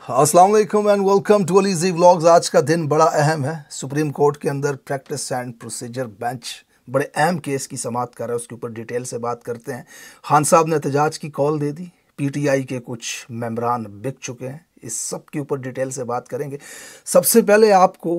अस्सलाम वालेकुम and welcome to अलीज़ी vlogs. आज का दिन बड़ा अहम है। सुप्रीम कोर्ट के अंदर प्रैक्टिस एंड प्रोसीजर बेंच बड़े अहम केस की समाअत कर रहा है, उसके ऊपर डिटेल से बात करते हैं। खान साहब ने एहतजाज की कॉल दे दी, पीटीआई के कुछ मेंबरान बिक चुके हैं, इस सब के ऊपर डिटेल से बात करेंगे। सबसे पहले आपको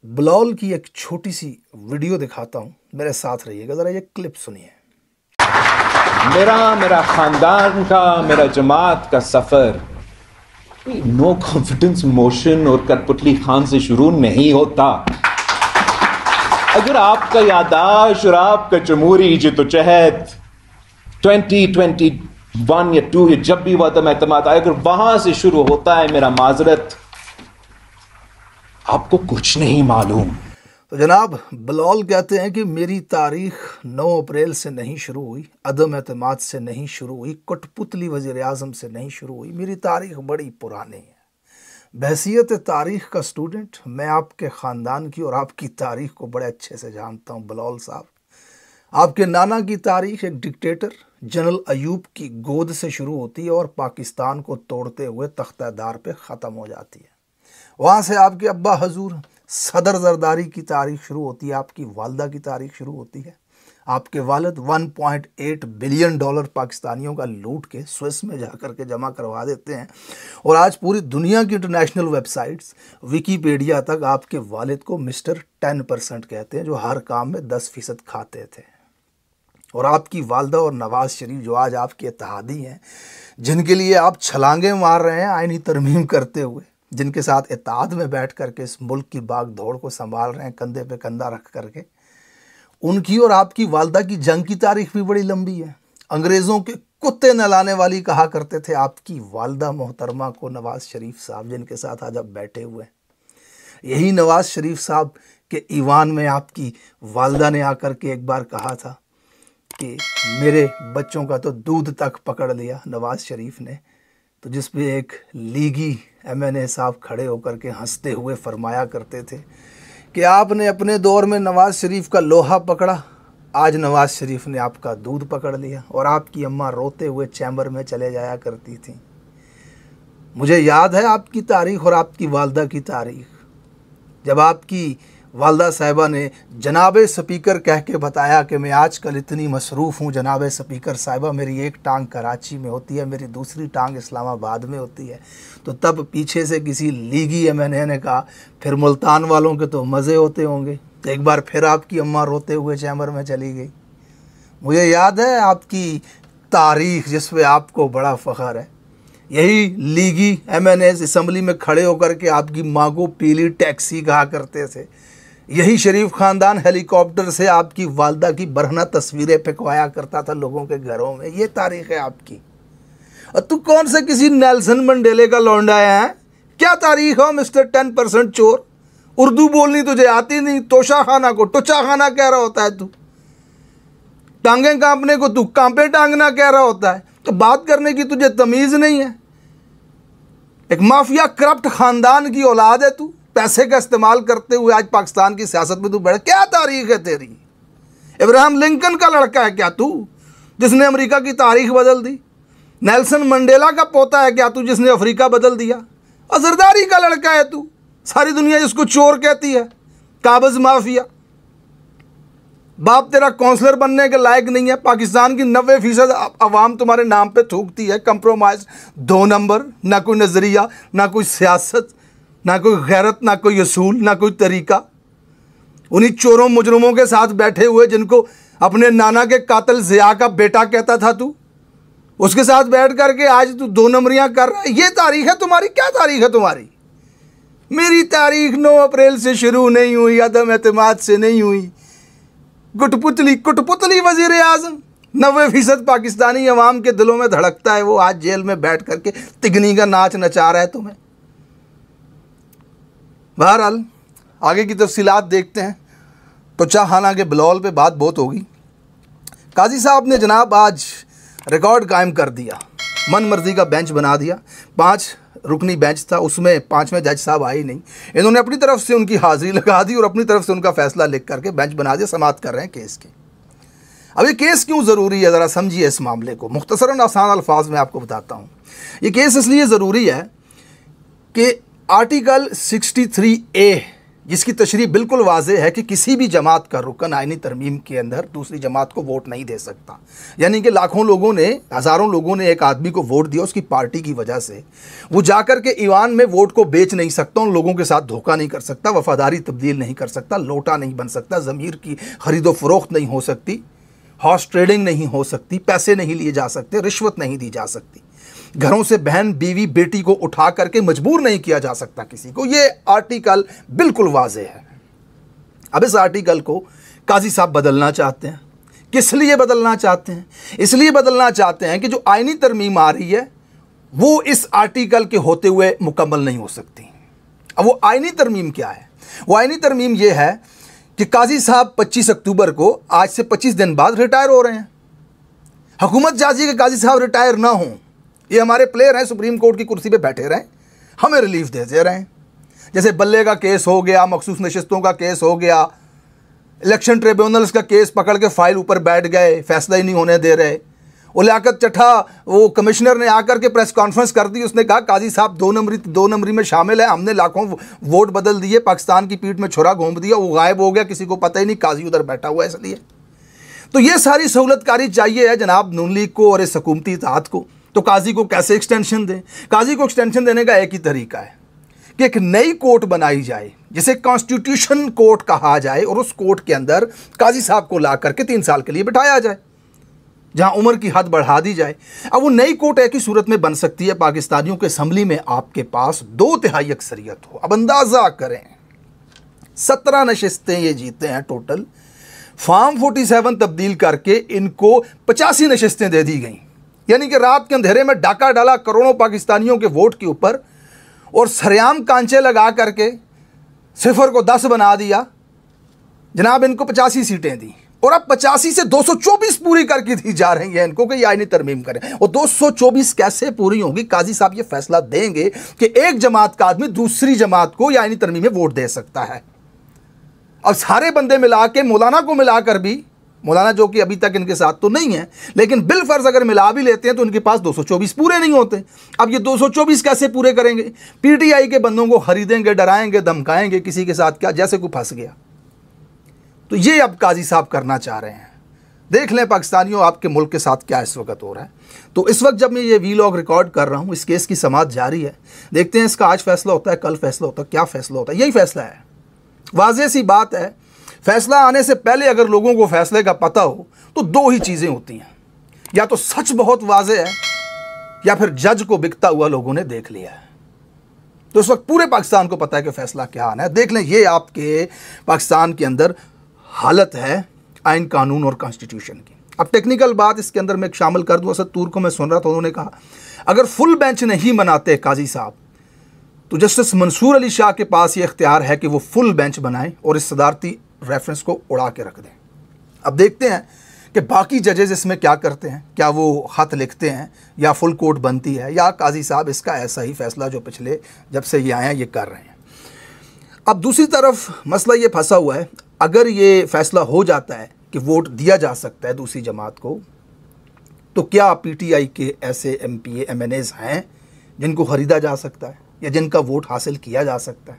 बिलावल की एक छोटी सी वीडियो दिखाता हूँ, मेरे साथ रहिएगा, ज़रा ये क्लिप सुनिए। मेरा खानदान का, मेरा जमात का सफर नो कॉन्फिडेंस मोशन और कठपुतली खान से शुरू नहीं होता। अगर आपका यादाश्त और आपका जमहूरी जिद्दोजहद 2021 या 2 या जब भी वतन एतमाद आए, अगर वहां से शुरू होता है, मेरा माजरत, आपको कुछ नहीं मालूम। तो जनाब बिलावल कहते हैं कि मेरी तारीख 9 अप्रैल से नहीं शुरू हुई, अदम एतमाद से नहीं शुरू हुई, कठपुतली वज़ीर आज़म से नहीं शुरू हुई, मेरी तारीख बड़ी पुरानी है। बहसियत तारीख का स्टूडेंट मैं आपके ख़ानदान की और आपकी तारीख को बड़े अच्छे से जानता हूँ बिलावल साहब। आपके नाना की तारीख एक डिक्टेटर जनरल अयूब की गोद से शुरू होती है और पाकिस्तान को तोड़ते हुए तख्तादार पे ख़त्म हो जाती है। वहाँ से आपके अब्बा हजूर सदर जरदारी की तारीख शुरू होती है, आपकी वालदा की तारीख शुरू होती है। आपके वालिद 1.8 बिलियन डॉलर पाकिस्तानियों का लूट के स्विस में जाकर के जमा करवा देते हैं और आज पूरी दुनिया की इंटरनेशनल वेबसाइट्स विकीपीडिया तक आपके वालिद को मिस्टर 10% कहते हैं, जो हर काम में 10% खाते थे। और आपकी वालदा और नवाज शरीफ जो आज आपके इत्तेहादी हैं, जिनके लिए आप छलांगे मार रहे हैं आईनी तरमीम करते हुए, जिनके साथ इत्तेहाद में बैठ करके इस मुल्क की बाग दौड़ को संभाल रहे हैं कंधे पे कंधा रख करके, उनकी और आपकी वालदा की जंग की तारीख भी बड़ी लंबी है। अंग्रेज़ों के कुत्ते नहलाने वाली कहा करते थे आपकी वालदा मोहतरमा को नवाज शरीफ साहब, जिनके साथ आज आप बैठे हुए हैं। यही नवाज शरीफ साहब के ईवान में आपकी वालदा ने आकर के एक बार कहा था कि मेरे बच्चों का तो दूध तक पकड़ लिया नवाज शरीफ ने, तो जिस पे एक लीगी MNA साहब खड़े होकर के हंसते हुए फरमाया करते थे कि आपने अपने दौर में नवाज शरीफ का लोहा पकड़ा, आज नवाज शरीफ ने आपका दूध पकड़ लिया। और आपकी अम्मा रोते हुए चैम्बर में चले जाया करती थी। मुझे याद है आपकी तारीख़ और आपकी वालदा की तारीख़, जब आपकी वालदा साहिबा ने जनाबे स्पीकर कह के बताया कि मैं आजकल इतनी मसरूफ़ हूँ जनाबे स्पीकर साहिबा, मेरी एक टांग कराची में होती है, मेरी दूसरी टांग इस्लामाबाद में होती है। तो तब पीछे से किसी लीगी MNA ने कहा फिर मुल्तान वालों के तो मज़े होते होंगे। तो एक बार फिर आपकी अम्मा रोते हुए चैम्बर में चली गई। मुझे याद है आपकी तारीख़ जिस पे आपको बड़ा फ़ख्र है। यही लीगी MNAs असम्बली में खड़े होकर के आपकी माँ को पीली टैक्सी कहा करते थे। यही शरीफ ख़ानदान हेलीकॉप्टर से आपकी वालदा की बरहना तस्वीरें फेंकवाया करता था लोगों के घरों में। ये तारीख़ है आपकी। और तू कौन से किसी नेल्सन मंडेले का लौंडा है? क्या तारीख़ हो मिस्टर 10% चोर? उर्दू बोलनी तुझे आती नहीं, तोशा खाना को टुचा खाना कह रहा होता है तू, टांगें कांपने को तू कांपे टांगना कह रहा होता है। तो बात करने की तुझे तमीज़ नहीं है। एक माफिया करप्ट ख़ानदान की औलाद है तू, पैसे का इस्तेमाल करते हुए आज पाकिस्तान की सियासत में तू बैठा। क्या तारीख है तेरी? इब्राहिम लिंकन का लड़का है क्या तू, जिसने अमेरिका की तारीख बदल दी? नेल्सन मंडेला का पोता है क्या तू, जिसने अफ्रीका बदल दिया? अजरदारी का लड़का है तू, सारी दुनिया जिसको चोर कहती है, काबज माफिया। बाप तेरा काउंसलर बनने के लायक नहीं है। पाकिस्तान की 90% अवाम तुम्हारे नाम पे थूकती है। कंप्रोमाइज 2 नंबर, ना कोई नज़रिया, ना कोई सियासत, ना कोई गैरत, ना कोई असूल, ना कोई तरीका। उन्हीं चोरों मुजरमों के साथ बैठे हुए जिनको अपने नाना के कातिल ज़िया का बेटा कहता था तू, उसके साथ बैठ करके आज तू 2 नंबरियाँ कर रहा है। ये तारीख है तुम्हारी? क्या तारीख है तुम्हारी? मेरी तारीख 9 अप्रैल से शुरू नहीं हुई, अदम एतमाद से नहीं हुई। कुटपुतली वज़ीर आज़म 90% पाकिस्तानी अवाम के दिलों में धड़कता है, वो आज जेल में बैठ करके तिगनी का नाच नचा रहा है तुम्हें। बहरहाल आगे की तफसीलात देखते हैं। तो चाहाना के बिलावल पे बात बहुत होगी। काजी साहब ने जनाब आज रिकॉर्ड कायम कर दिया, मन मर्जी का बेंच बना दिया। 5 रुकनी बेंच था, उसमें 5वें जज साहब आए ही नहीं। इन्होंने अपनी तरफ से उनकी हाज़िरी लगा दी और अपनी तरफ से उनका फ़ैसला लिख करके बेंच बना दिया, समाअत कर रहे हैं केस की। अब ये केस क्यों ज़रूरी है, ज़रा समझिए इस मामले को। मुख्तसरन आसान अल्फाज में आपको बताता हूँ। ये केस इसलिए ज़रूरी है कि आर्टिकल 63A जिसकी तशरीह बिल्कुल वाज़ेह है कि किसी भी जमात का रुकन आईनी तरमीम के अंदर दूसरी जमात को वोट नहीं दे सकता। यानी कि लाखों लोगों ने, हज़ारों लोगों ने एक आदमी को वोट दिया उसकी पार्टी की वजह से, वो जाकर के ईवान में वोट को बेच नहीं सकता, उन लोगों के साथ धोखा नहीं कर सकता, वफादारी तब्दील नहीं कर सकता, लोटा नहीं बन सकता, ज़मीर की खरीदो फरोख्त नहीं हो सकती, हॉर्स ट्रेडिंग नहीं हो सकती, पैसे नहीं लिए जा सकते, रिश्वत नहीं दी जा सकती, घरों से बहन बीवी बेटी को उठा करके मजबूर नहीं किया जा सकता किसी को। ये आर्टिकल बिल्कुल वाज़ेह है। अब इस आर्टिकल को काजी साहब बदलना चाहते हैं। किस लिए बदलना चाहते हैं? इसलिए बदलना चाहते हैं कि जो आईनी तरमीम आ रही है वो इस आर्टिकल के होते हुए मुकम्मल नहीं हो सकती। अब वो आईनी तरमीम क्या है? वो आईनी तरमीम ये है कि काजी साहब 25 अक्टूबर को, आज से 25 दिन बाद रिटायर हो रहे हैं। हुकूमत चाहती है कि काजी साहब रिटायर ना हों, ये हमारे प्लेयर हैं, सुप्रीम कोर्ट की कुर्सी पे बैठे रहें, हमें रिलीफ देते रहें। जैसे बल्ले का केस हो गया, मखसूस नशिस्तों का केस हो गया, इलेक्शन ट्रिब्यूनल्स का केस पकड़ के फाइल ऊपर बैठ गए, फैसला ही नहीं होने दे रहे। वो लियाकत चट्ठा, वो कमिश्नर ने आकर के प्रेस कॉन्फ्रेंस कर दी, उसने कहा काजी साहब दो नंबरी में शामिल है, हमने लाखों वोट बदल दिए, पाकिस्तान की पीठ में छुरा घोंप दिया, वो गायब हो गया, किसी को पता ही नहीं, काजी उधर बैठा हुआ है। इसलिए तो ये सारी सहूलतकारी चाहिए है जनाब नून लीग को और इस हुकूमती इत्तेहाद को। तो काजी को कैसे एक्सटेंशन दें? काजी को एक्सटेंशन देने का एक ही तरीका है कि एक नई कोर्ट बनाई जाए जिसे कॉन्स्टिट्यूशन कोर्ट कहा जाए, और उस कोर्ट के अंदर काजी साहब को ला करके 3 साल के लिए बिठाया जाए, जहां उम्र की हद बढ़ा दी जाए। अब वो नई कोर्ट एक ही सूरत में बन सकती है, पाकिस्तानियों के असम्बली में आपके पास 2/3 अक्सरियत हो। अब अंदाज़ा करें, 17 नशिस्तें ये जीते हैं टोटल, फॉर्म 47 तब्दील करके इनको 85 नशिस्तें दे दी गई। यानी कि रात के अंधेरे में डाका डाला करोड़ों पाकिस्तानियों के वोट के ऊपर, और सरेआम कांचे लगा करके 0 को 10 बना दिया। जनाब इनको 85 सीटें दी, और अब 85 से 224 पूरी करके दी जा रही है इनको कि ये आईनी तरमीम करें। और 224 कैसे पूरी होगी? काजी साहब ये फैसला देंगे कि एक जमात का आदमी दूसरी जमात को या आईनी तरमीम में वोट दे सकता है। अब सारे बंदे मिला के, मौलाना को मिलाकर भी, मौलाना जो कि अभी तक इनके साथ तो नहीं है, लेकिन बिल फर्ज अगर मिला भी लेते हैं तो उनके पास 224 पूरे नहीं होते। अब ये 224 कैसे पूरे करेंगे? पीटीआई के बंदों को खरीदेंगे, डराएंगे, धमकाएंगे, किसी के साथ क्या, जैसे कोई फंस गया। तो ये अब काजी साहब करना चाह रहे हैं। देख लें पाकिस्तानियों, आपके मुल्क के साथ क्या इस वक्त हो रहा है। तो इस वक्त जब मैं ये वीलॉग रिकॉर्ड कर रहा हूँ, इस केस की समाअत जारी है। देखते हैं इसका आज फैसला होता है, कल फैसला होता है, क्या फैसला होता है। यही फैसला है, वाज़ेह सी बात है। फैसला आने से पहले अगर लोगों को फैसले का पता हो तो 2 ही चीज़ें होती हैं, या तो सच बहुत वाज़ेह है, या फिर जज को बिकता हुआ लोगों ने देख लिया है। तो इस वक्त पूरे पाकिस्तान को पता है कि फैसला क्या आना है। देख लें, ये आपके पाकिस्तान के अंदर हालत है आइन कानून और कॉन्स्टिट्यूशन की। अब टेक्निकल बात इसके अंदर मैं शामिल कर दूँ। असद तूर को मैं सुन रहा था, उन्होंने कहा अगर फुल बेंच नहीं बनाते काजी साहब तो जस्टिस मंसूर अली शाह के पास ये इख्तियार है कि वो फुल बेंच बनाएं और इस सदारती रेफरेंस को उड़ा के रख दें। अब देखते हैं कि बाकी जजेस इसमें क्या करते हैं, क्या वो ख़त लिखते हैं या फुल कोर्ट बनती है, या काजी साहब इसका ऐसा ही फैसला जो पिछले जब से ये आए हैं ये कर रहे हैं। अब दूसरी तरफ मसला ये फंसा हुआ है, अगर ये फैसला हो जाता है कि वोट दिया जा सकता है दूसरी जमात को, तो क्या पीटीआई के ऐसे एमपीए एमएनएज हैं जिनको ख़रीदा जा सकता है या जिनका वोट हासिल किया जा सकता है?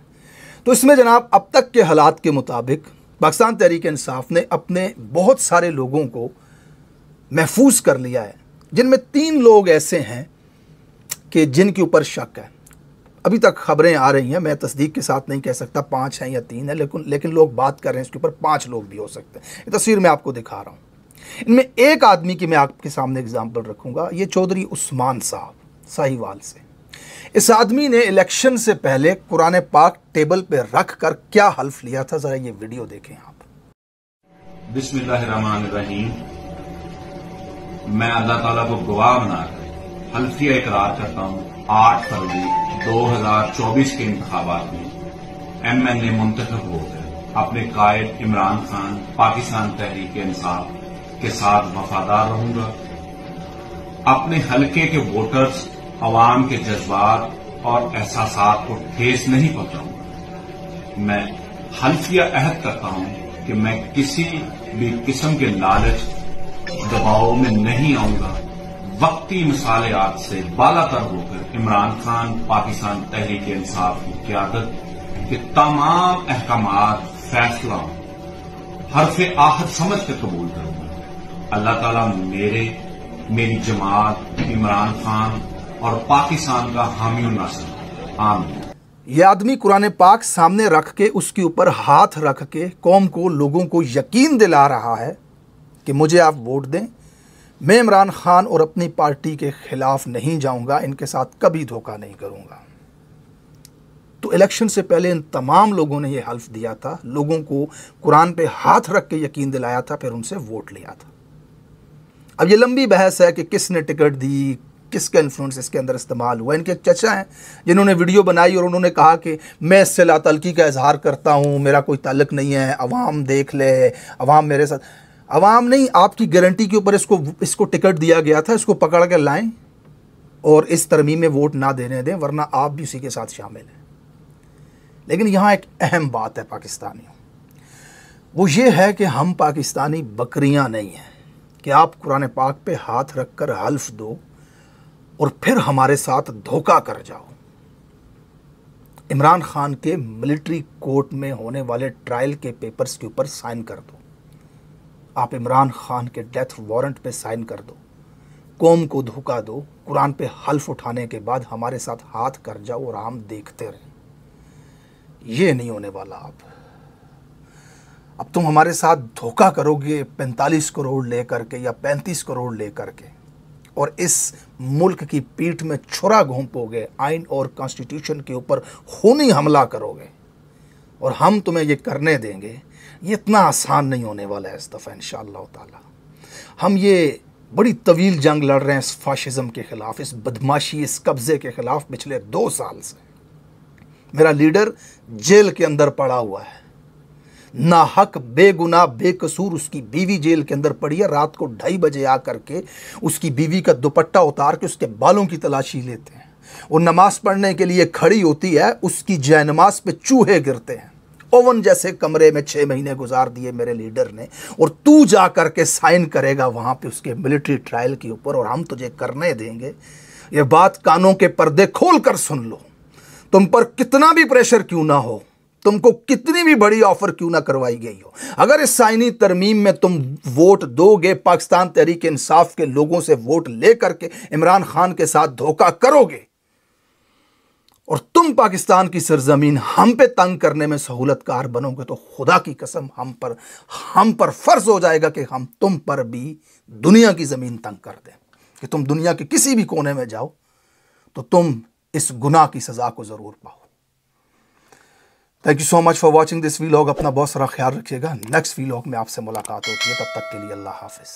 तो इसमें जनाब अब तक के हालात के मुताबिक पाकिस्तान तहरीक इंसाफ ने अपने बहुत सारे लोगों को महफूज कर लिया है, जिनमें 3 लोग ऐसे हैं कि जिनके ऊपर शक है। अभी तक खबरें आ रही हैं, मैं तस्दीक के साथ नहीं कह सकता 5 हैं या 3 हैं, लेकिन लोग बात कर रहे हैं इसके ऊपर 5 लोग भी हो सकते हैं। ये तस्वीर मैं आपको दिखा रहा हूँ। इनमें एक आदमी की मैं आपके सामने एग्जाम्पल रखूँगा, ये चौधरी उस्मान साहब साहिवाल से। इस आदमी ने इलेक्शन से पहले कुरान पाक टेबल पे रख कर क्या हल्फ लिया था, जरा ये वीडियो देखें आप। बिस्मिल्लाहिर्रहमानिर्रहीम। मैं अल्लाह ताला को गवाह बनाकर हल्फिया इकरार करता हूँ, 8 फरवरी 2024 के इंतखाबात में एमएनए मुंतखब होकर अपने कायद इमरान खान पाकिस्तान तहरीक इंसाफ के साथ वफादार रहूंगा। अपने हलके के वोटर्स, अवाम के जज्बात और एहसासात को ठेस नहीं पहुंचाऊंगा। मैं हल्फिया अहद करता हूं कि मैं किसी भी किस्म के लालच, दबाव में नहीं आऊंगा। वक्ती मिसालियात से बालातर होकर इमरान खान पाकिस्तान तहरीक इंसाफ की क़यादत के तमाम अहकामात फैसला हरफ आहद समझ कर कबूल करूंगा। अल्लाह ताला मेरी जमात, इमरान खान और पाकिस्तान का हामी और नासिर। आमीन। यह आदमी कुरान पाक सामने रख के उसके ऊपर हाथ रख के कौम को, लोगों को यकीन दिला रहा है कि मुझे आप वोट दें, मैं इमरान खान और अपनी पार्टी के खिलाफ नहीं जाऊंगा, इनके साथ कभी धोखा नहीं करूंगा। तो इलेक्शन से पहले इन तमाम लोगों ने यह हल्फ दिया था, लोगों को कुरान पे हाथ रख के यकीन दिलाया था, फिर उनसे वोट लिया था। अब ये लंबी बहस है कि किसने टिकट दी, किसका इन्फ्लुएंस इसके अंदर इस्तेमाल हुआ। इनके एक चचा हैं जिन्होंने वीडियो बनाई और उन्होंने कहा कि मैं इससे लातल्की का इजहार करता हूँ, मेरा कोई ताल्लुक नहीं है, अवाम देख ले, अवाम मेरे साथ। अवाम नहीं, आपकी गारंटी के ऊपर इसको टिकट दिया गया था, इसको पकड़ के लाएं और इस तरमीम में वोट ना देने दें, वरना आप भी उसी के साथ शामिल हैं। लेकिन यहाँ एक अहम बात है पाकिस्तानियों, वो ये है कि हम पाकिस्तानी बकरियाँ नहीं हैं कि आप कुरान पाक पे हाथ रख कर हल्फ दो और फिर हमारे साथ धोखा कर जाओ। इमरान खान के मिलिट्री कोर्ट में होने वाले ट्रायल के पेपर्स के ऊपर साइन कर दो, आप इमरान खान के डेथ वारंट पे साइन कर दो, कौम को धोखा दो, कुरान पे हल्फ उठाने के बाद हमारे साथ हाथ कर जाओ और हम देखते रहें। ये नहीं होने वाला। अब तुम हमारे साथ धोखा करोगे 45 करोड़ लेकर के या 35 करोड़ लेकर के, और इस मुल्क की पीठ में छुरा घोंपोगे, आइन और कॉन्स्टिट्यूशन के ऊपर खूनी हमला करोगे और हम तुम्हें ये करने देंगे, ये इतना आसान नहीं होने वाला है। इस दफ़ा इंशाअल्लाह ताला हम ये बड़ी तवील जंग लड़ रहे हैं इस फाशिज़म के ख़िलाफ़, इस बदमाशी, इस कब्ज़े के ख़िलाफ़ पिछले 2 साल से। मेरा लीडर जेल के अंदर पड़ा हुआ है, नाहक बेगुनाह बेकसूर उसकी बीवी जेल के अंदर पड़ी है। रात को 2:30 बजे आकर के उसकी बीवी का दुपट्टा उतार के उसके बालों की तलाशी लेते हैं। वो नमाज पढ़ने के लिए खड़ी होती है, उसकी जयनमाज पे चूहे गिरते हैं। ओवन जैसे कमरे में 6 महीने गुजार दिए मेरे लीडर ने, और तू जा कर के साइन करेगा वहाँ पे उसके मिलिट्री ट्रायल के ऊपर, और हम तुझे करने देंगे। ये बात कानों के पर्दे खोल कर सुन लो। तुम पर कितना भी प्रेशर क्यों ना हो, तुमको कितनी भी बड़ी ऑफर क्यों ना करवाई गई हो, अगर इस आईनी तरमीम में तुम वोट दोगे, पाकिस्तान तहरीक इंसाफ के लोगों से वोट लेकर के इमरान खान के साथ धोखा करोगे और तुम पाकिस्तान की सरजमीन हम पे तंग करने में सहूलतकार बनोगे, तो खुदा की कसम हम पर फर्ज हो जाएगा कि हम तुम पर भी दुनिया की जमीन तंग कर दें, कि तुम दुनिया के किसी भी कोने में जाओ तो तुम इस गुनाह की सजा को जरूर पाओ। Thank you so much for watching this vlog. अपना बहुत सारा ख्याल रखिएगा। नेक्स्ट वीलॉग में आपसे मुलाकात होती है, तब तक के लिए अल्लाह हाफिज।